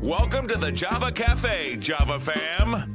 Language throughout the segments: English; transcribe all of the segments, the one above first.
Welcome to the Java Cafe, Java fam.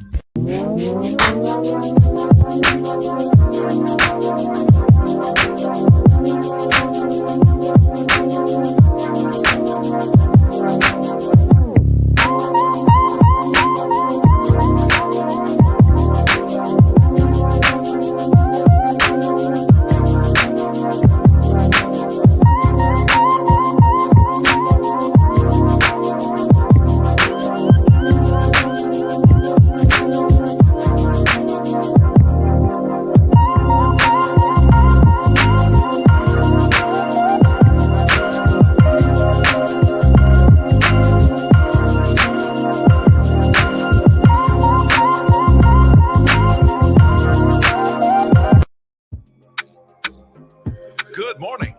Good morning.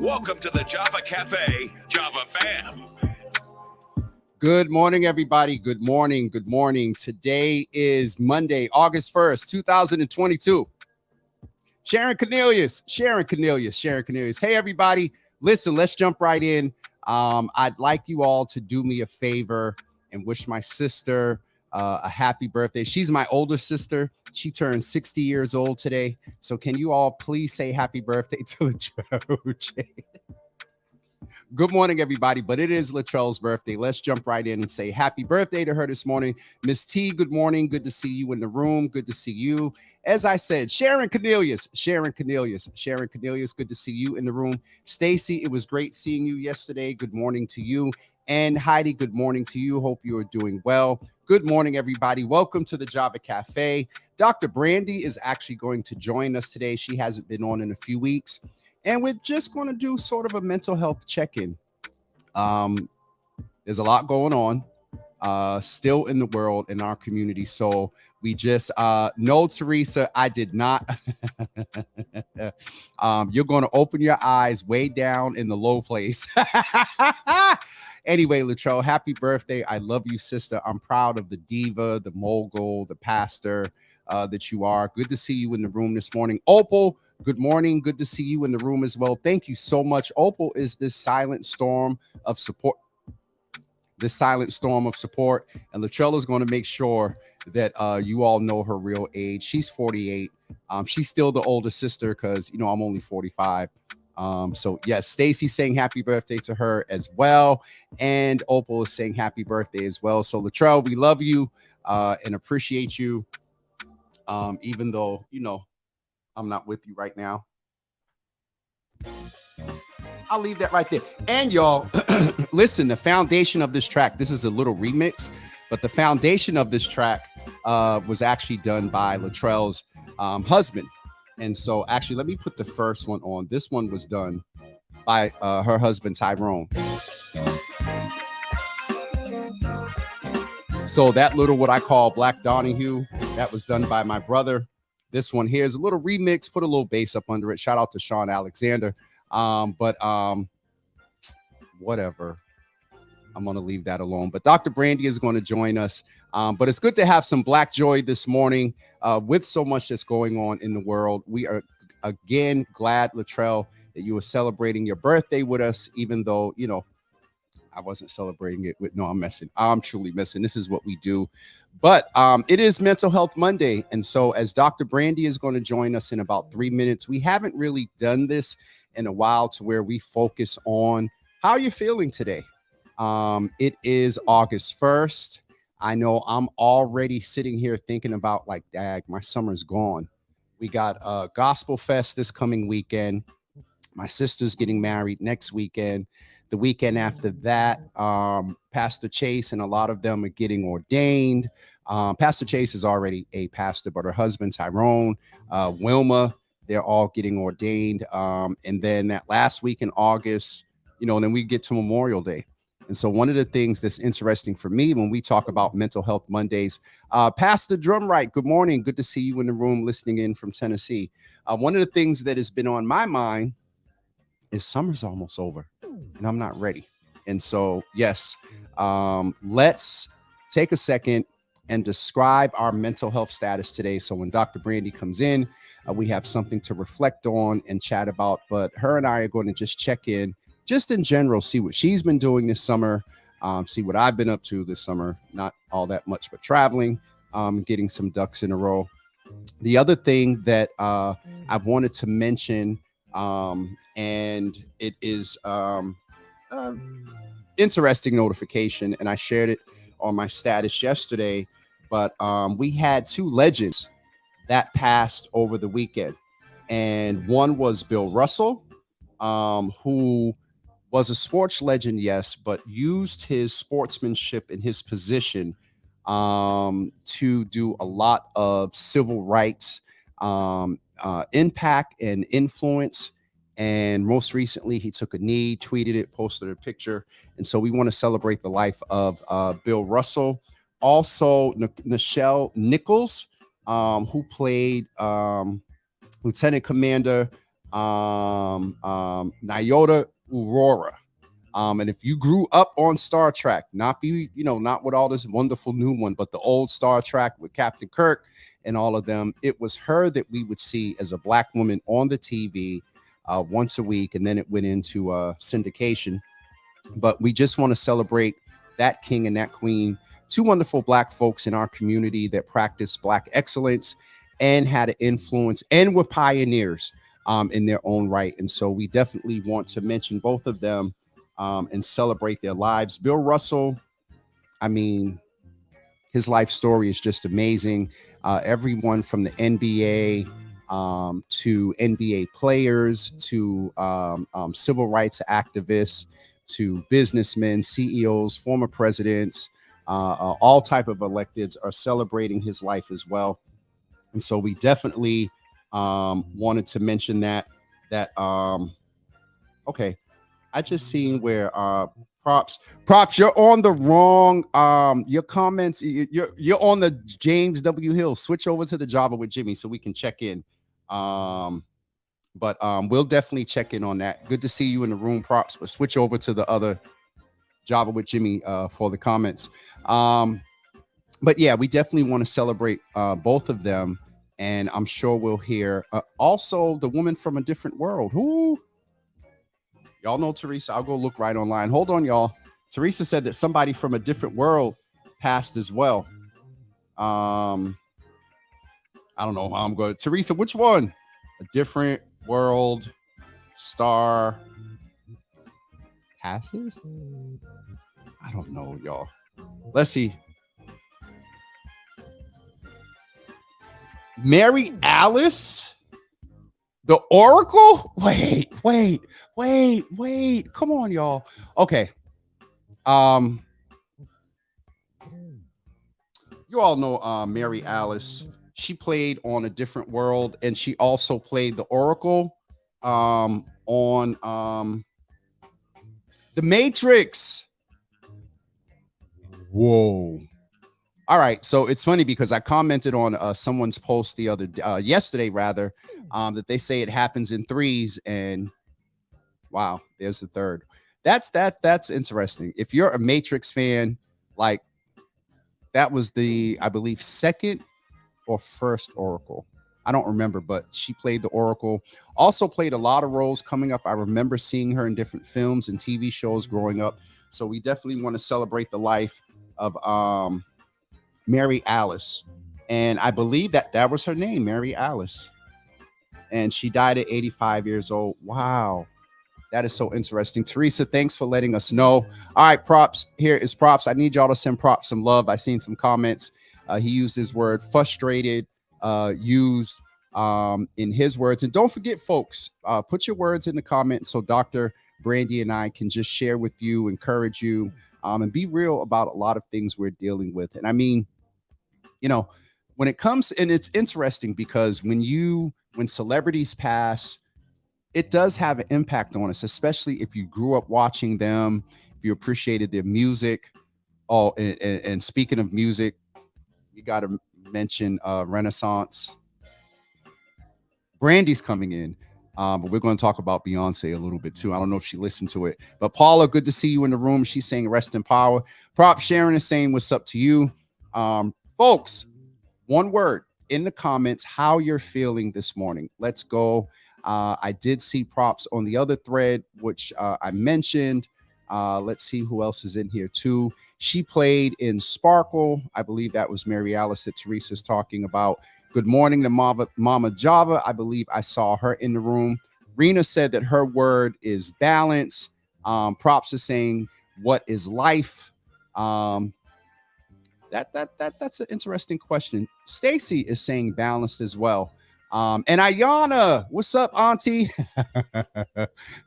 Welcome to the Java Cafe, Java fam. Good morning, everybody. Good morning. Good morning. Today is Monday, August 1st, 2022. Sharon Cornelius. Hey, everybody. Listen, let's jump right in. I'd like you all to do me a favor and wish my sister a happy birthday. She's my older sister. She turned 60 years old today. So can you all please say happy birthday to Latrell? Good morning, everybody. But it is Latrell's birthday. Let's jump right in and say happy birthday to her this morning. Miss T, good morning. Good to see you in the room. Good to see you. As I said, Sharon Cornelius. Good to see you in the room. Stacy, it was great seeing you yesterday. Good morning to you. And Heidi, good morning to you. Hope you are doing well. Good morning, everybody. Welcome to the Java Cafe. Dr. Brandy is actually going to join us today. She hasn't been on in a few weeks. And we're just going to do sort of a mental health check-in. There's a lot going on still in the world, in our community. So we just, no, Teresa, I did not. You're going to open your eyes way down in the low place. Anyway, Latrell, happy birthday. I love you, sister. I'm proud of the diva, the mogul, the pastor that you are. Good to see you in the room this morning. Opal, good morning. Good to see you in the room as well. Thank you so much. Opal is this silent storm of support. And Latrell is going to make sure that you all know her real age. She's 48. She's still the older sister because, I'm only 45. So yes, Stacy's saying happy birthday to her as well. And Opal is saying happy birthday as well. So Latrell, we love you and appreciate you. Even though, I'm not with you right now. I'll leave that right there. And y'all, listen, the foundation of this track, this is a little remix, but the foundation of this track was actually done by Latrell's husband. And so actually, let me put the first one on. This one was done by her husband, Tyrone. So that little, what I call Black Donahue, that was done by my brother. This one here is a little remix, put a little bass up under it. Shout out to Sean Alexander. Whatever. I'm going to leave that alone. But Dr. Brandy is going to join us. But it's good to have some Black joy this morning with so much that's going on in the world. We are, again, glad, Latrell, that you were celebrating your birthday with us, even though, I wasn't celebrating it with, no, I'm messing. I'm truly messing. This is what we do. But it is Mental Health Monday. And so as Dr. Brandy is going to join us in about 3 minutes, we haven't really done this in a while to where we focus on how you're feeling today. It is August 1st. I know I'm already sitting here thinking about like, dag, my summer's gone. We got Gospel Fest this coming weekend. My sister's getting married next weekend. The weekend after that, Pastor Chase and a lot of them are getting ordained. Pastor Chase is already a pastor, but her husband, Tyrone, Wilma, they're all getting ordained. And then that last week in August, then we get to Memorial Day. And so one of the things that's interesting for me when we talk about Mental Health Mondays, Pastor Drumright, good morning. Good to see you in the room listening in from Tennessee. One of the things that has been on my mind is summer's almost over and I'm not ready. And so, yes, let's take a second and describe our mental health status today. So when Dr. Brandy comes in, we have something to reflect on and chat about. But her and I are going to just check in, just in general, see what she's been doing this summer, see what I've been up to this summer. Not all that much, but traveling, getting some ducks in a row. The other thing that I've wanted to mention, and it is uh, interesting notification, and I shared it on my status yesterday. But we had two legends that passed over the weekend, and one was Bill Russell, who was a sports legend, yes, but used his sportsmanship in his position to do a lot of civil rights impact and influence. And most recently, he took a knee, tweeted it, posted a picture. And so we want to celebrate the life of Bill Russell. Also, Nichelle Nichols, who played Lieutenant Commander Nyota Aurora. And if you grew up on Star Trek, not with all this wonderful new one, but the old Star Trek with Captain Kirk and all of them, it was her that we would see as a Black woman on the TV once a week, and then it went into syndication. But we just want to celebrate that king and that queen, two wonderful Black folks in our community that practice Black excellence and had an influence and were pioneers in their own right. And so we definitely want to mention both of them and celebrate their lives. Bill Russell, I mean, his life story is just amazing. Everyone from the NBA to NBA players to civil rights activists to businessmen, CEOs, former presidents, all type of electeds are celebrating his life as well. And so we definitely wanted to mention that okay. I just seen where props, you're on the wrong your comments, you're on the James W. Hill. Switch over to the Java with Jimmy so we can check in. But we'll definitely check in on that. Good to see you in the room, props, but switch over to the other Java with Jimmy for the comments. But yeah, we definitely want to celebrate both of them, and I'm sure we'll hear also the woman from a different world. Who? Y'all know Teresa. I'll go look right online. Hold on, y'all. Teresa said that somebody from a different world passed as well. I don't know how I'm going. Teresa, which one? A different world star passes? I don't know, y'all. Let's see. Mary Alice? The Oracle? Wait. Come on, y'all. Okay. You all know Mary Alice. She played on A Different World, and she also played the Oracle on The Matrix. Whoa. All right, so it's funny because I commented on someone's post yesterday rather, that they say it happens in threes, and wow, there's the third. That's interesting. If you're a Matrix fan, like that was I believe, second or first Oracle. I don't remember, but she played the Oracle. Also played a lot of roles coming up. I remember seeing her in different films and TV shows growing up. So we definitely want to celebrate the life of Mary Alice. And I believe that was her name, Mary Alice. And she died at 85 years old. Wow. That is so interesting. Teresa, thanks for letting us know. All right, props. Here is props. I need y'all to send props some love. I seen some comments. He used his word frustrated, used in his words. And don't forget, folks, put your words in the comments so Dr. Brandy and I can just share with you, encourage you, and be real about a lot of things we're dealing with. And I mean, when it comes, and it's interesting because when celebrities pass, it does have an impact on us, especially if you grew up watching them, if you appreciated their music. Oh, and speaking of music, you got to mention Renaissance. Brandy's coming in, but we're going to talk about Beyonce a little bit too. I don't know if she listened to it, but Paula, good to see you in the room. She's saying rest in power. Prop Sharon is saying what's up to you. Folks, one word in the comments, how you're feeling this morning. Let's go. I did see props on the other thread, which I mentioned. Let's see who else is in here too. She played in Sparkle. I believe that was Mary Alice that Teresa's talking about. Good morning to Mama Java. I believe I saw her in the room. Rena said that her word is balance. Props is saying, what is life? That's an interesting question. Stacy is saying balanced as well. And Ayana, what's up, Auntie?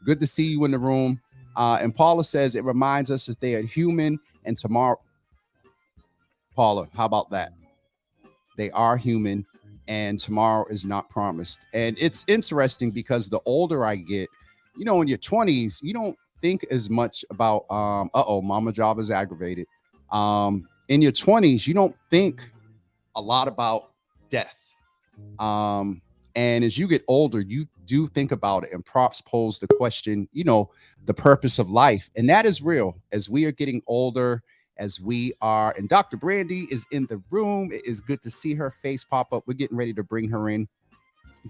Good to see you in the room. And Paula says it reminds us that they are human and tomorrow. Paula, how about that? They are human and tomorrow is not promised. And it's interesting because the older I get, you know, in your 20s, you don't think as much about Mama Job is aggravated. In your 20s, you don't think a lot about death. And as you get older, you do think about it. And Props pose the question, you know, the purpose of life. And that is real. As we are getting older, as we are, and Dr. Brandy is in the room. It is good to see her face pop up. We're getting ready to bring her in.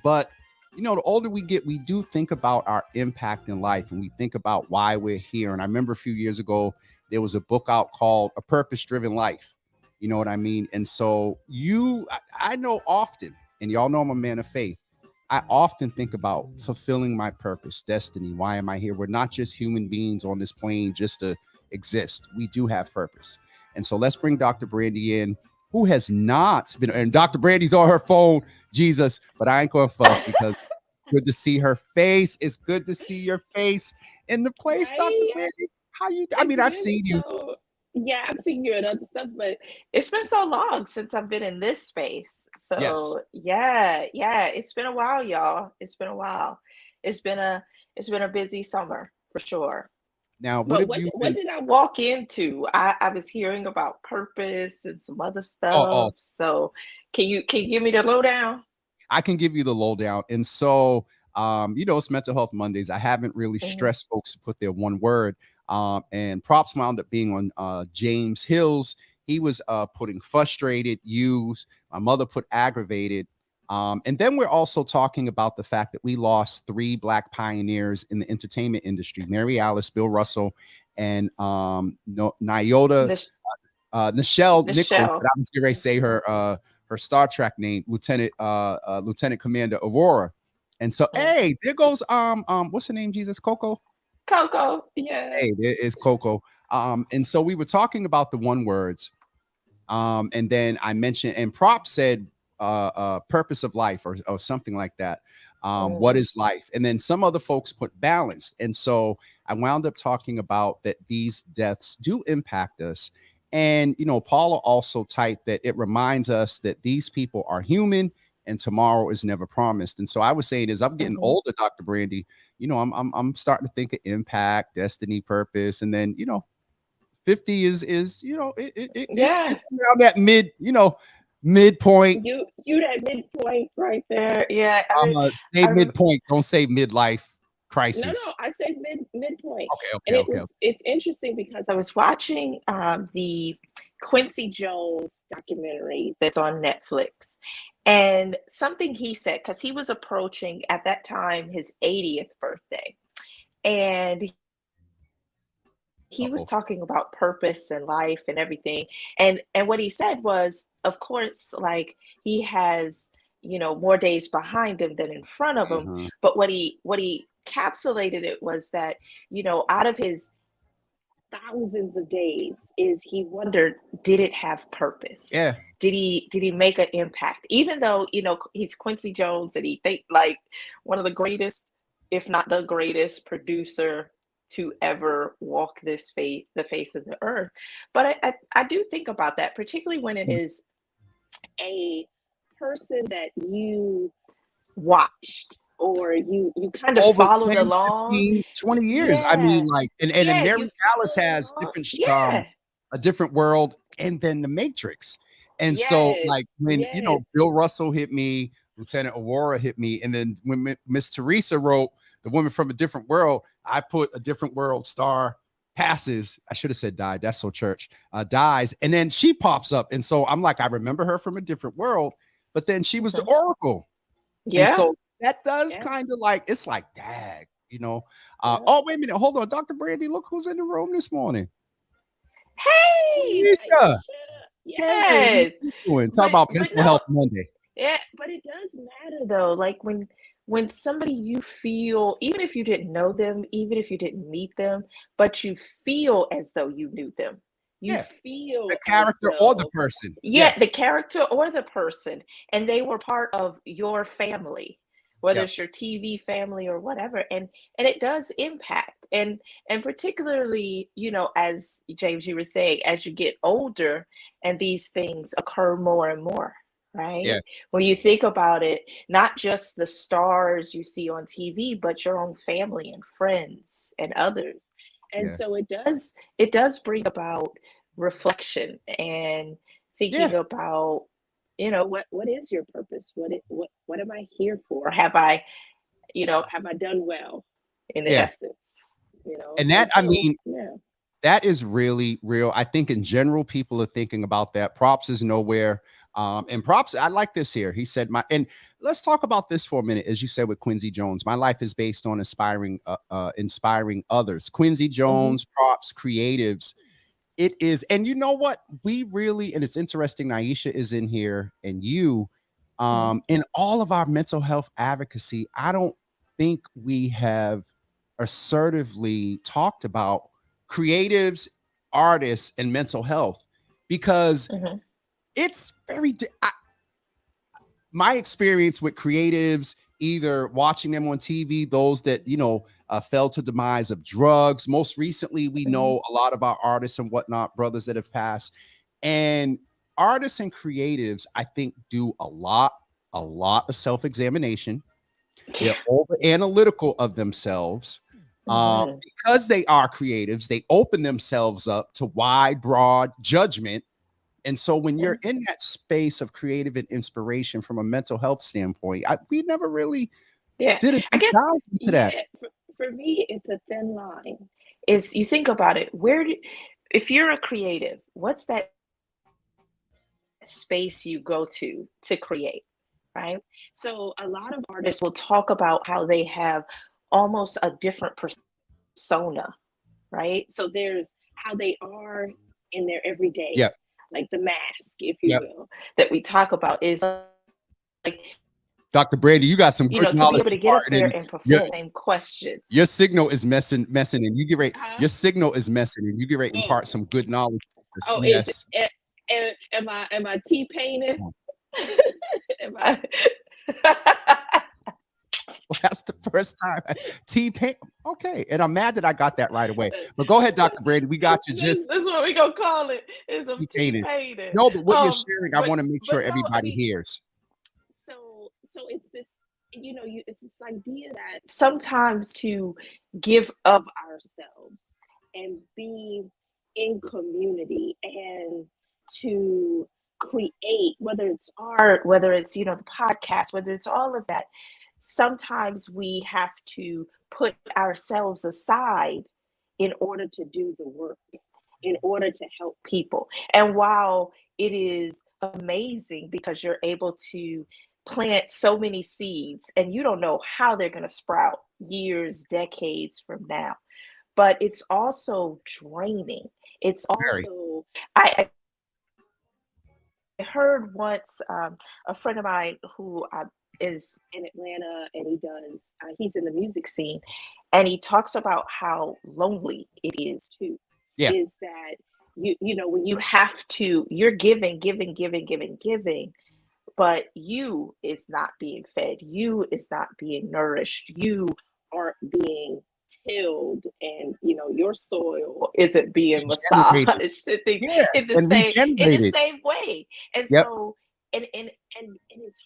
But, you know, the older we get, we do think about our impact in life and we think about why we're here. And I remember a few years ago, there was a book out called A Purpose-Driven Life. You know what I mean? And so I know often, and y'all know I'm a man of faith, I often think about fulfilling my purpose, destiny. Why am I here? We're not just human beings on this plane just to exist. We do have purpose. And so let's bring Dr. Brandy in, who has not been, and Dr. Brandy's on her phone, Jesus, but I ain't going to fuss because good to see her face. It's good to see your face in the place, right? Dr. Brandy. How you? I mean, I've seen you. Yeah, I've seen you and other stuff, but it's been so long since I've been in this space. So yes. yeah, it's been a while, y'all. It's been a while. It's been a busy summer for sure. Now, what did I walk into? I was hearing about purpose and some other stuff. So can you give me the lowdown? I can give you the lowdown. And so you know, it's Mental Health Mondays. I haven't really stressed folks to put their one word. And Props wound up being on James Hill's. He was putting frustrated, used. My mother put aggravated. And then we're also talking about the fact that we lost 3 Black pioneers in the entertainment industry: Mary Alice, Bill Russell, and Nichelle Nichols. But I was going to say her Star Trek name, Lieutenant Commander Aurora. And so, hey, there goes what's her name? Jesus, Coco, yeah. Hey, there is Coco. And so we were talking about the one words, and then I mentioned, and Prop said purpose of life or something like that. What is life? And then some other folks put balance. And so I wound up talking about that these deaths do impact us. And, you know, Paula also typed that it reminds us that these people are human and tomorrow is never promised. And so I was saying, as I'm getting older, Dr. Brandy, you know, I'm starting to think of impact, destiny, purpose. And then, you know, 50 is, you know, it's around that midpoint. You that midpoint right there. Yeah. Say midpoint. Don't say midlife crisis. No, I say midpoint. Okay. It's interesting because I was watching the Quincy Jones documentary that's on Netflix, and something he said, because he was approaching at that time his 80th birthday, and he was talking about purpose and life and everything. And what he said was, of course, like, he has, you know, more days behind him than in front of him. But what he encapsulated it was that, you know, out of his thousands of days, is he wondered, did it have purpose? Yeah. Did he make an impact? Even though, you know, he's Quincy Jones and he think like one of the greatest, if not the greatest producer to ever walk the face of the earth. But I do think about that, particularly when it is a person that you watched or you kind of followed along 20 years. I mean, like, and Mary Alice has different a different world, and then the Matrix. And so, like, when you know, Bill Russell hit me, Lieutenant Aurora hit me, and then when Miss Teresa wrote The Woman from a Different World, I put A Different World star passes. I should have said died. That's so church. Dies, and then she pops up, and so I'm like, I remember her from a different world, but then she was the Oracle. Yeah. And so that does kind of like, it's like, dang, you know. Yeah. Oh, wait a minute. Hold on. Dr. Brandy, look who's in the room this morning. Hey, Aisha. Aisha. Hey, what Yes. you doing? Talk But about but mental no, health Monday. yeah, but it does matter though. Like when somebody you feel, even if you didn't know them, even if you didn't meet them, but you feel as though you knew them. You Yeah. The feel as character or the though, person. Yeah. yeah, the character or the person, and they were part of your family, whether Yep. it's your TV family or whatever. And it does impact. And particularly, as James, you were saying, as you get older and these things occur more and more, Yeah. right? When you think about it, not just the stars you see on TV, but your own family and friends and others. And Yeah. so it does bring about reflection and Yeah. thinking about, what is your purpose? What am I here for? Have I done well in Yeah. essence? And And that, I so mean, yeah. that is really real. I think in general, people are thinking about that. Props is nowhere. And props, I like this here. He said, and let's talk about this for a minute. As you said with Quincy Jones, my life is based on inspiring others. Quincy Hmm. Jones, props, creatives. It is. And you know what? We really, and it's interesting, Naisha is in here and you, Hmm. in all of our mental health advocacy, I don't think we have assertively talked about creatives, artists, and mental health because Hmm. it's my experience with creatives, either watching them on TV, those that fell to demise of drugs. Most recently, we Hmm. know a lot about artists and whatnot, brothers that have passed, and artists and creatives, I think, do a lot of self-examination. They're over analytical of themselves. Hmm. Because they are creatives, they open themselves up to wide, broad judgment. And so when you're in that space of creative and inspiration from a mental health standpoint, we never really Yeah, did a I deep guess, dive into that. yeah, for me, it's a thin line. Is you think about it, if you're a creative, what's that space you go to create, right? So a lot of artists will talk about how they have almost a different persona, right? So there's how they are in their everyday, Yep. like the mask, if you Yep. will, that we talk about is like, Dr. Brady, you got some good to be knowledge able to get up imparted there in and your perform same questions. your signal is messing, and you get ready. Huh? Your signal is messing, and you get ready to Oh, impart some good knowledge. oh, is Yes. am I T-painting? Am I? Well, that's the first time. T-Pain. Okay. And I'm mad that I got that right away. But go ahead, Dr. Brady. We got you That's, just that's what we gonna call it. Is a T-Painted. T-painting. No, but what you're Um, sharing, I but want to make but sure no, I everybody mean, hears. so it's this, it's this idea that sometimes to give of ourselves and be in community and to create, whether it's art, whether it's, the podcast, whether it's all of that, sometimes we have to put ourselves aside in order to do the work, in order to help people. And while it is amazing because you're able to plant so many seeds and you don't know how they're going to sprout years, decades from now, but it's also draining. It's Very. also, I heard once, a friend of mine who is in Atlanta and he's in the music scene, and he talks about how lonely it is too. Yeah. Is that when you have to, you're giving, giving, giving, giving, giving, but you is not being fed, you is not being nourished, you aren't being tilled, and your soil isn't being Regenerated. massaged and things Yeah. in the And same in the regenerated. same way. And Yep. so and it's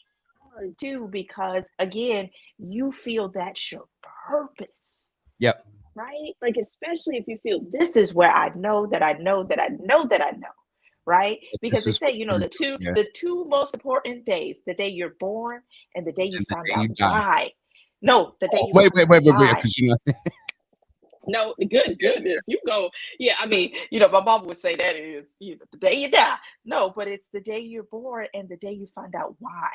hard too, because again, you feel that's your purpose, Yep. right? Like, especially if you feel this is where I know that I know that I know that I know, right? Because This they is say, what you're the gonna do. two Yeah. the two most important days, the day you're born and the day you And the find day out you die. why. No, the day Oh, you wait, find wait, out wait, wait, wait. why. Because you know, No, good goodness, you go. Yeah, I mean, my mom would say that is, the day you die. No, but it's the day you're born and the day you find out why,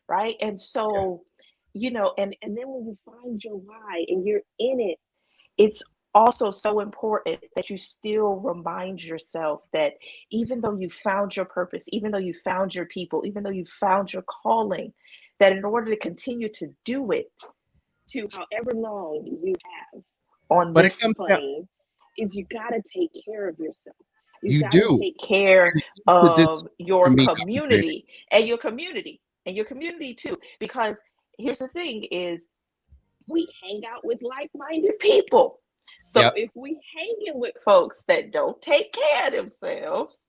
right? And yeah. so and then when you find your why and you're in it, it's also so important that you still remind yourself that even though you found your purpose, even though you found your people, even though you found your calling, that in order to continue to do it to however long you have on But it this comes down, plane, is you got to take care of yourself. You you got to do. take care To this of for your me, Dr. Brandon. community too. Because here's the thing is we hang out with like-minded people. So Yep. if we hanging with folks that don't take care of themselves,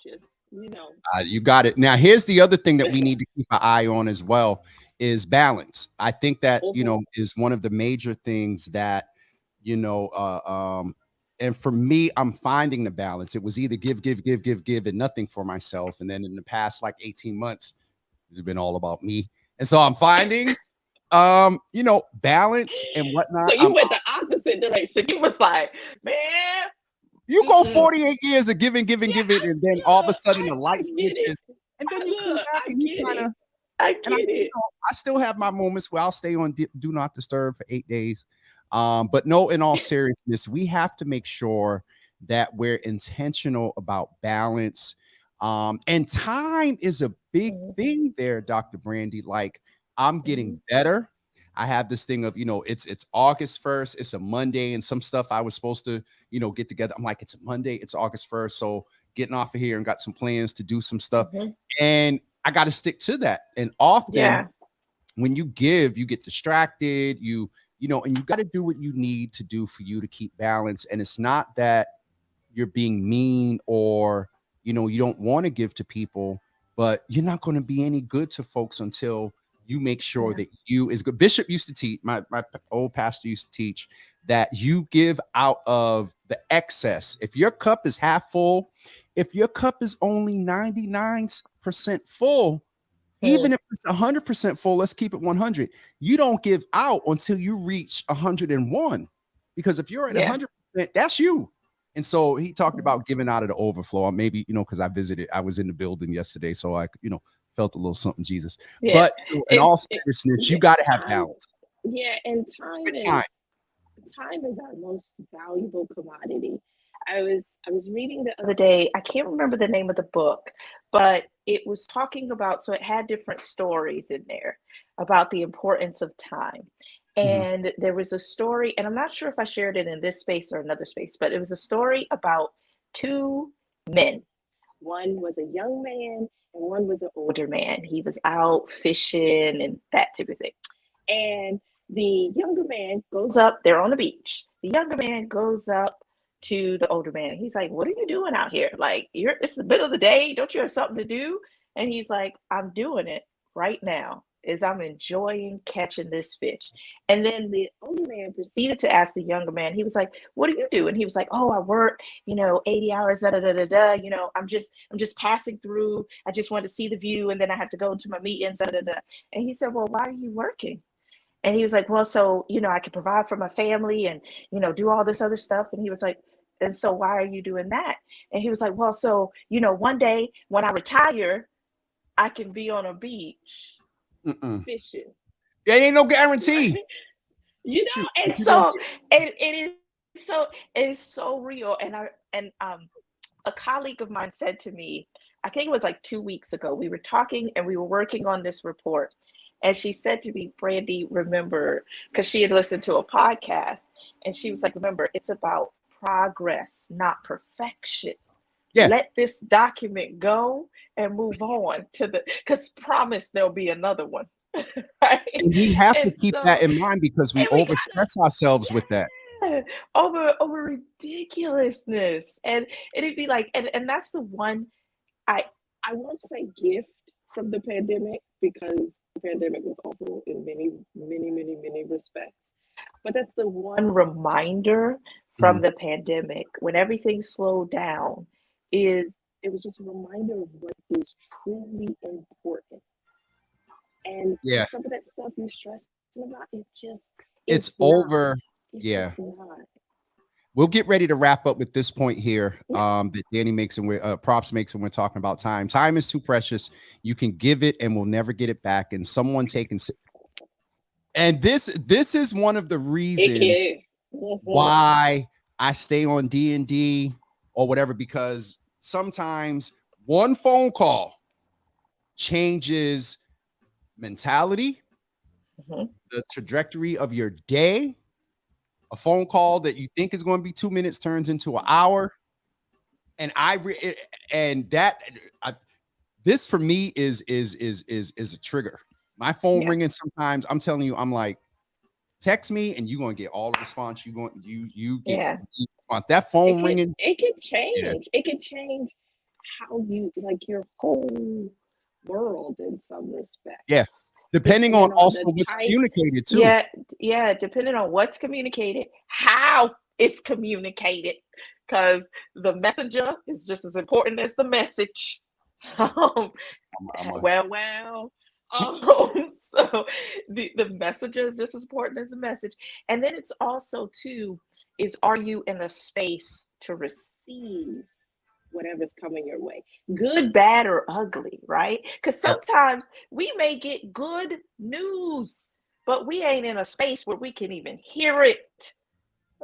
just You got it. Now, here's the other thing that we need to keep an eye on as well is balance. I think that, Mhm. is one of the major things that, you know, and for me, I'm finding the balance. It was either give, and nothing for myself. And then in the past, like 18 months, it's been all about me. And so I'm finding, balance and So whatnot. you went the opposite direction. You was like, man, You go mm-mm. 48 years of giving, Yeah, and then all of a sudden the I light get it. switches, and then you come back I and you get kind it. of, I and get it. I still have my moments where I'll stay on do not disturb for 8 days. But no, in all seriousness, we have to make sure that we're intentional about balance. And time is a big Mhm, thing there, Dr. Brandy. Like I'm getting mhm. better. I have this thing of, it's August 1st, it's a Monday, and some stuff I was supposed to, get together. I'm like, it's a Monday, it's August 1st. So getting off of here and got some plans to do some stuff. Mhm. And I got to stick to that. And often Yeah. when you give, you get distracted, and you got to do what you need to do for you to keep balance. And it's not that you're being mean or, you don't want to give to people, but you're not going to be any good to folks until you make sure Yeah. that you is good. Bishop used to teach, my old pastor used to teach that you give out of the excess. If your cup is half full, if your cup is only 99% full, Mm. even if it's 100% full, let's keep it 100. You don't give out until you reach 101. Because if you're at Yeah. 100%, that's you. And so he talked Mhm. about giving out of the overflow. Maybe, because I was in the building yesterday. So I, felt a little something, Jesus. Yeah. But in all It's seriousness, you yeah, got to have time. balance Yeah, and with time. time is our most valuable commodity. I was reading the other day, I can't remember the name of the book, but it was talking about, so it had different stories in there about the importance of time. Mhm. And there was a story, and I'm not sure if I shared it in this space or another space, but it was a story about two men. One was a young man and one was an older man. He was out fishing and that type of thing. And the younger man goes up, they're on the beach. The younger man goes up to the older man. He's like, "What are you doing out here? Like, it's the middle of the day. Don't you have something to do?" And he's like, "I'm doing it right now, is I'm enjoying catching this fish." And then the older man proceeded to ask the younger man, he was like, "What do you do?" And he was like, "Oh, I work, 80 hours, da da da da da. I'm just passing through. I just want to see the view, and then I have to go into my meetings, da da da." And he said, "Well, why are you working?" And he was like, "Well, so, I could provide for my family and, do all this other stuff." And he was like, "And so why are you doing that?" And he was like, "Well, so, one day when I retire, I can be on a beach Mm-mm. fishing." There ain't no guarantee. Right? Shoot, And but you're gonna so get it is so real. And a colleague of mine said to me, I think it was like 2 weeks ago, we were talking and we were working on this report. And she said to me, "Brandy, remember," because she had listened to a podcast, and she was like, "Remember, it's about progress, not perfection. yeah. Let this document go and move on because promise there'll be another one." Right? And we have to And keep that so, in mind because we and we gotta, overstress ourselves with that. yeah, over ridiculousness. And it'd be like, and that's the one I I won't say gift from the pandemic, because the pandemic was awful in many, many, many, many respects. But that's the one reminder from Mhm. the pandemic when everything slowed down, is it was just a reminder of what is truly important. And Yeah. some of that stuff you're stressing about, It's it's not. over. It's Yeah. just not. we'll get ready to wrap up with this point here that Danny makes and Props makes when we're talking about time. Time is too precious. You can give it and we'll never get it back. And someone taking, and this is one of the reasons why I stay on D&D or whatever, because sometimes one phone call changes mentality, the trajectory of your day. A phone call that you think is going to be 2 minutes turns into an hour. And this for me is a trigger. My phone ringing sometimes, I'm telling you, I'm like, text me and you're going to get all the response you get. Response. That phone ringing. It can change. Yeah. It can change how you like your whole world in some respect. Yes. Depending on also what's communicated too. Yeah, depending on what's communicated, how it's communicated, because the messenger is just as important as the message. So the messenger is just as important as the message. And then it's also too, is are you in a space to receive whatever's coming your way, good, bad, or ugly, right? Because sometimes we may get good news, but we ain't in a space where we can even hear it.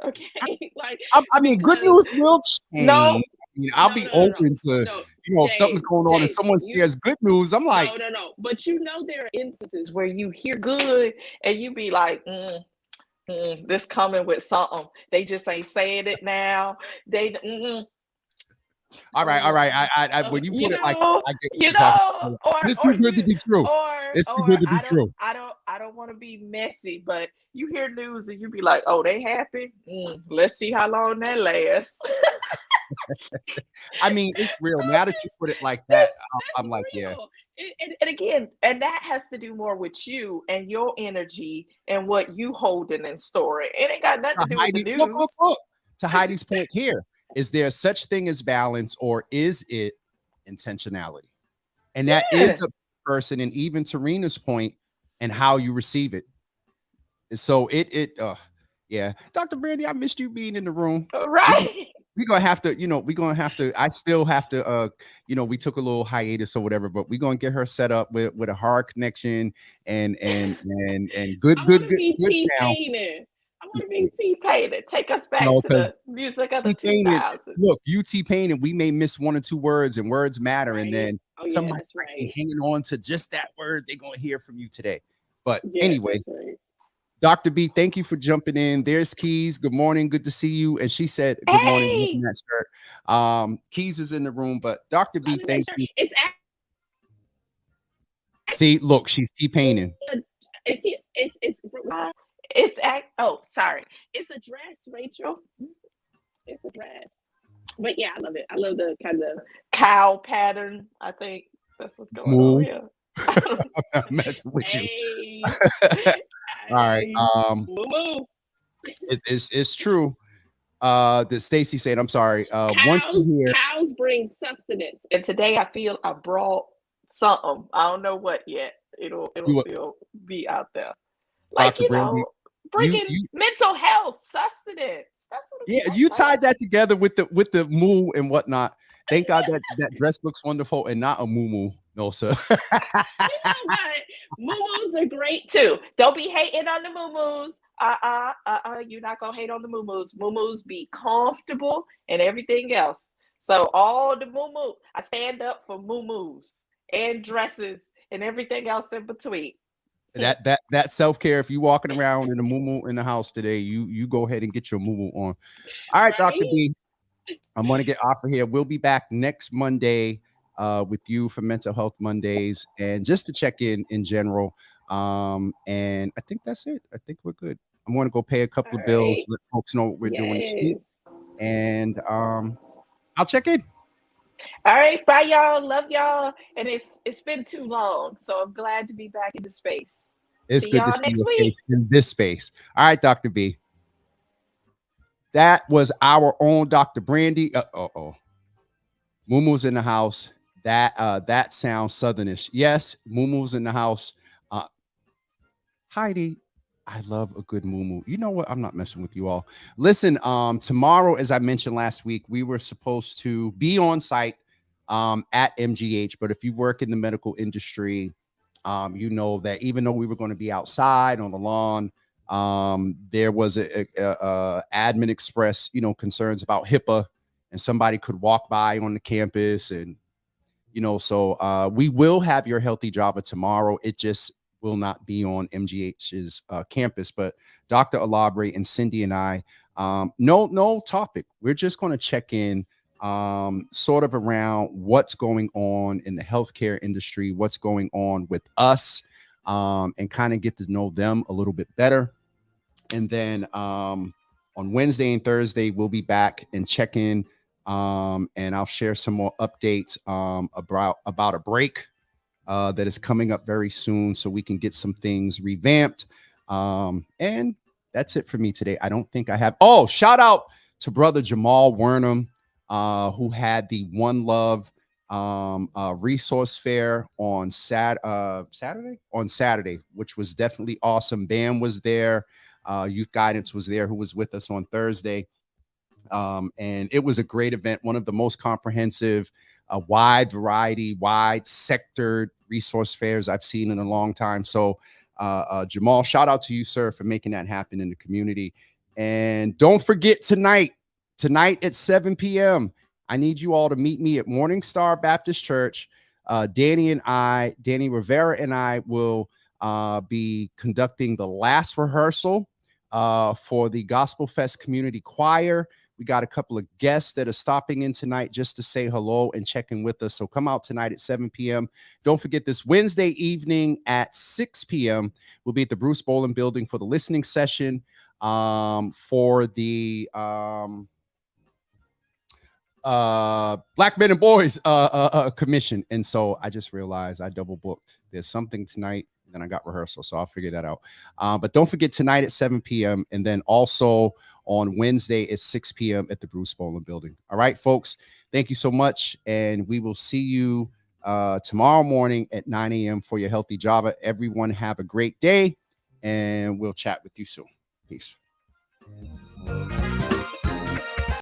Okay, like I mean, good news will change. No, I'll be open to if something's going on and someone shares good news. I'm like, no. But there are instances where you hear good and you be like, this coming with something. They just ain't saying it now. All right. I when you put it like that, I get this too good to be true. It's too good to be true. I don't want to be messy, but you hear news and you be like, oh, they happy? Let's see how long that lasts. I mean, it's real. Now that you put it like that, I'm like, yeah. And again, and that has to do more with you and your energy and what you holding and storing. It ain't got nothing to do with the news. Look. To Heidi's point here, is there such thing as balance, or is it intentionality? And that is a person, and even Tarina's point, and how you receive it. So Dr. Brandy, I missed you being in the room. Right. We're gonna have to, I still have to we took a little hiatus or whatever, but we're gonna get her set up with a hard connection and good sound. I want to be T-Painted. Take us back to the music of the 2000s. Look, you T-Painted, we may miss one or two words, and words matter. Right. And then somebody hanging on to just that word, they're going to hear from you today. But anyway, Dr. B, thank you for jumping in. There's Keys. Good morning. Good to see you. And she said, good morning. That shirt. Keys is in the room, but Dr. B, thank you. See, look, she's T-Painting. It's a dress, Rachel. It's a dress. But yeah, I love it. I love the kind of cow pattern. I think that's what's going on here. I'm not messing with you. All right. It's true. That Stacy said, I'm sorry. Cows bring sustenance. And today I feel I brought something. I don't know what yet. It'll still be out there. Like, Dr. Brandy, bringing mental health, sustenance. That's what you tied that together with the moo and whatnot. Thank God that dress looks wonderful and not a moo. No, sir. You know what? Moo-moos are great too. Don't be hating on the moo-moos. You're not gonna hate on the moo-moos. Moo-moos be comfortable and everything else. So all the moo-moo, I stand up for moo-moos and dresses and everything else in between. That self-care. If you walking around in a moo in the house today, you go ahead and get your moo on. All right, Dr. B, I'm going to get off of here. We'll be back next Monday with you for Mental Health Mondays, and just to check in general. And I think that's it. I think we're good. I'm going to go pay a couple of bills, let folks know what we're doing, and I'll check in. All right, bye y'all. Love y'all. And it's been too long, so I'm glad to be back in the space. It's good to see you in this space. All right, Dr. B. That was our own Dr. Brandy. Moomoo's in the house. That sounds southernish. Yes, Moomoo's in the house. Heidi, I love a good moo. You know what? I'm not messing with you all. Listen, tomorrow, as I mentioned last week, we were supposed to be on site at MGH. But if you work in the medical industry, you know that even though we were going to be outside on the lawn, there was a admin express, concerns about HIPAA, and somebody could walk by on the campus, and so we will have your Healthy Java tomorrow. It just will not be on MGH's campus, but Dr. Alabre and Cindy and I, no topic. We're just going to check in sort of around what's going on in the healthcare industry, what's going on with us, and kind of get to know them a little bit better. And then on Wednesday and Thursday, we'll be back and check in, and I'll share some more updates about a break that is coming up very soon, so we can get some things revamped. And that's it for me today. I don't think I have. Oh, shout out to brother Jamal Wernham, who had the One Love resource fair on Saturday, which was definitely awesome. Bam was there. Youth Guidance was there, who was with us on Thursday. And it was a great event, one of the most comprehensive, wide variety, wide sector resource fairs I've seen in a long time. So Jamal, shout out to you, sir, for making that happen in the community. And don't forget tonight at 7 p.m., I need you all to meet me at Morning Star Baptist Church. Danny Rivera and I will be conducting the last rehearsal for the Gospel Fest Community Choir. We got a couple of guests that are stopping in tonight just to say hello and check in with us. So come out tonight at 7 p.m. Don't forget, this Wednesday evening at 6 p.m., we'll be at the Bruce Boland Building for the listening session for the Black Men and Boys Commission. And so I just realized I double booked. There's something tonight, then I got rehearsal, so I'll figure that out. But don't forget, tonight at 7 p.m. and then also on Wednesday at 6 p.m. at the Bruce Boland Building. All right, folks, thank you so much, and we will see you tomorrow morning at 9 a.m. for your Healthy Java. Everyone have a great day, and we'll chat with you soon. Peace.